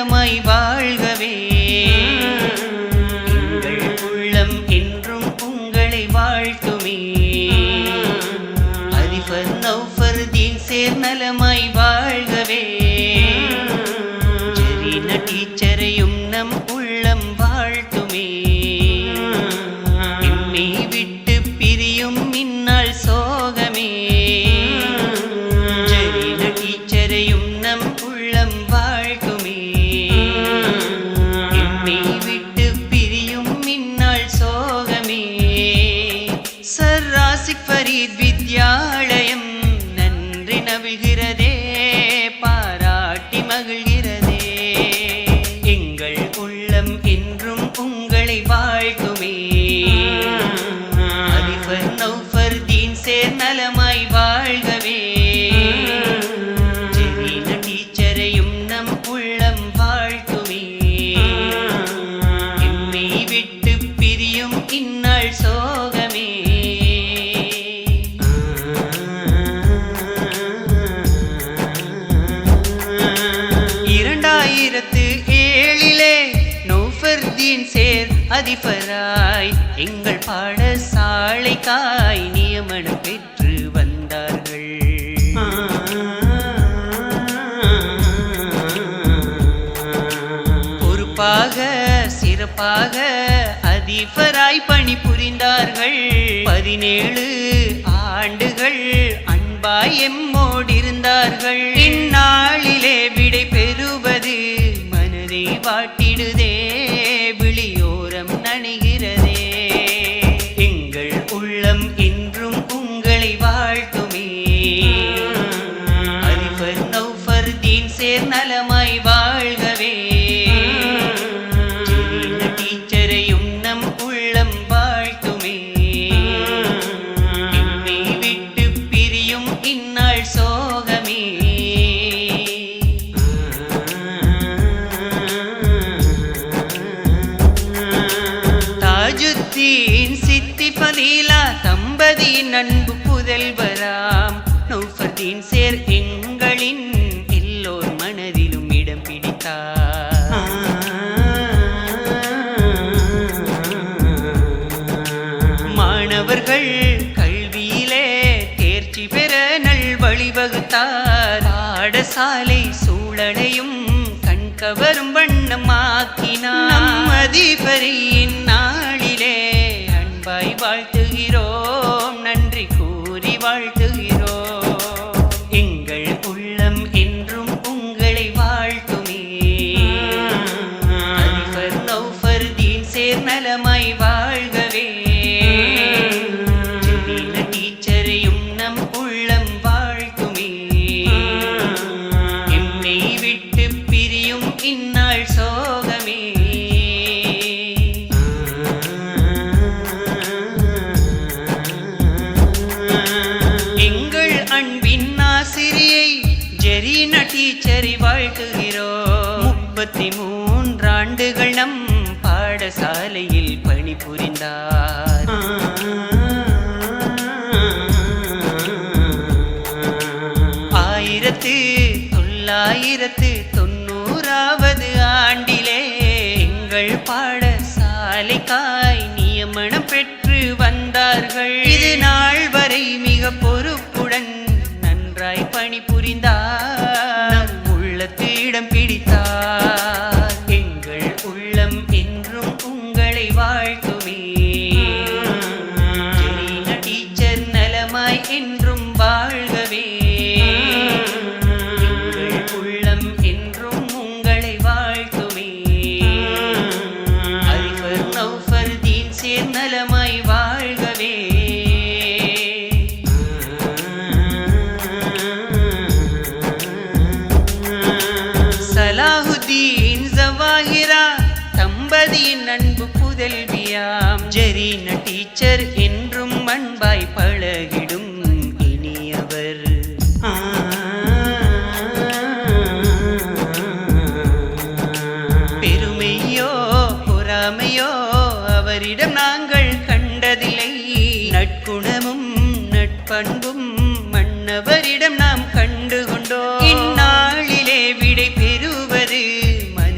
நலமாய் வாழ்கவே. எங்கள் உள்ளம் என்றும் உங்களை வாழ்த்துமே. அதிபர் நௌஃபர் தீன் சேர் நலமாய் வாழ்கவே. ஜரீனா டீச்சரையும் நம் உள்ளம் வாழ்த்துமே. எம்மை விட்டு பிரியும் இந்நாள் சோகமே. ஜரீனா டீச்சரையும் நம் உள்ளம் வாழ்த்துமே. எம்மை விட்டு பிரியும் இந்நாள் சோகமே. சர் ராசிக் ஃபரீத் வித்யாலயம் நன்றி நவிழ்கிறதே, பாராட்டி மகிழ்கிறதே. எங்கள் உள்ளம் என்றும் உங்களை வாழ்த்துமே. அதிபர் நௌஃபர் தீன் சேர் நலமாய் வாழ்கவே. ஜரீனா டீச்சரையும் நம் உள்ளம் வாழ்த்துமே. எம்மை விட்டு பிரியும் இந்நாள் சோகமே. 2007 நௌஃபர் தீன் சேர் அதிபராய் எங்கள் பாடசாலைக்காய் நியமனம் பெற்று வந்தார்கள். பொறுப்பாக சிறப்பாக அதிபராய் பணி புரிந்தார்கள். 17 ஆண்டுகள் அன்பாய் எம்மோடிருந்தார்கள். இந்நாளிலே விடை பெறுவது மனதை வாட்டிடுதே, விழியோரம் நனைகிறதே. எங்கள் உள்ளம் என்றும் உங்களை வாழ்த்துமே. அதிபர் நௌஃபர் தீன் சேர் நலமாய் வாழ்கவே. ஜரீனா டீச்சரையும் நம் உள்ளம் வாழ்த்துமே. எம்மை விட்டு பிரியும் இந்நாள் சோகமே. தாஜுத்தீன் சித்தி பதீலா தம்பதியின் அன்பு புதல்வராம் நௌஃபர் தீன் சேர் எங்களின் எல்லோர் மனதிலும் இடம் பிடித்தார். மாணவர்கள் கல்வியிலே தேர்ச்சி பெற நல் வழிவகுத்தார். பாடசாலை சூழலையும் கண்கவரும் வண்ணமாக்கினார். நம் அதிபரின் நாளிலே அன்பாய் வாழ்த்துகிறோம், நன்றி கூறி வாழ்த்துகிறோம். எங்கள் உள்ளம் என்றும் உங்களை வாழ்த்துமே. அதிபர் நௌஃபர் தீன் சேர் நலமாய் வாழ்கவே. ஜரீனா டீச்சரையும் நம் உள்ளம் வாழ்த்துமே. எம்மை விட்டு பிரியும் இந்நாள் சோகமே. எங்கள் அன்பின் ஆசிரியை ஜரீனா டீச்சரை வாழ்த்துகிறோம். 33 ஆண்டுகள் நம் பாடசாலையில் பணிபுரிந்தார். 1990 ஆண்டிலே எங்கள் பாடசாலைக்காய் நியமனம் பெற்று வந்தார்கள். இது நாள் வரை மிக பொறுப்புடன் நன்றாய் பணிபுரிந்தார். நம் உள்ளத்து இடம் பிடித்தார். எங்கள் உள்ளம் என்றும் உங்களை வாழ்த்துமே. ஜரீனா டீச்சர் நலமாய் என்றும் வாழ்கவே. எங்கள் உள்ளம் என்றும் உங்களை வாழ்த்துமே. அதிபர் நௌஃபர் தீன் சேர் நலமாய் வாழ்கவே. சலாஹுதீன் ஜவாஹிரா தம்பதியின் அன்பு புதல்வியாம் ஜரீனா டீச்சர் என்றும் அன்பாய் பழகிடும் இனியவர். பெருமையோ பொறாமையோ அவரிடம் நாங்கள் கண்டதில்லை. நற்குணமும் நட்பண்பும் மன்னவரிடம் நாம் கண்டு கொண்டோம். இந்நாளிலே விடை பெறுவது மன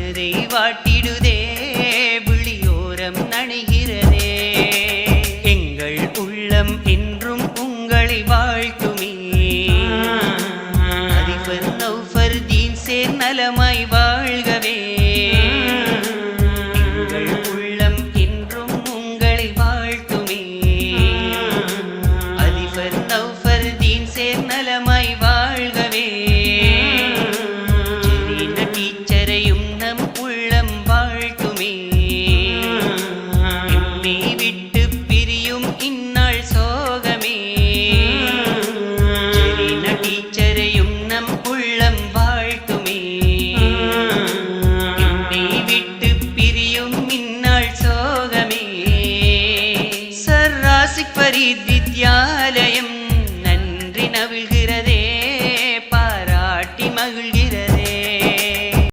வித்யாலயம் நன்றி நவிழ்கிறதே.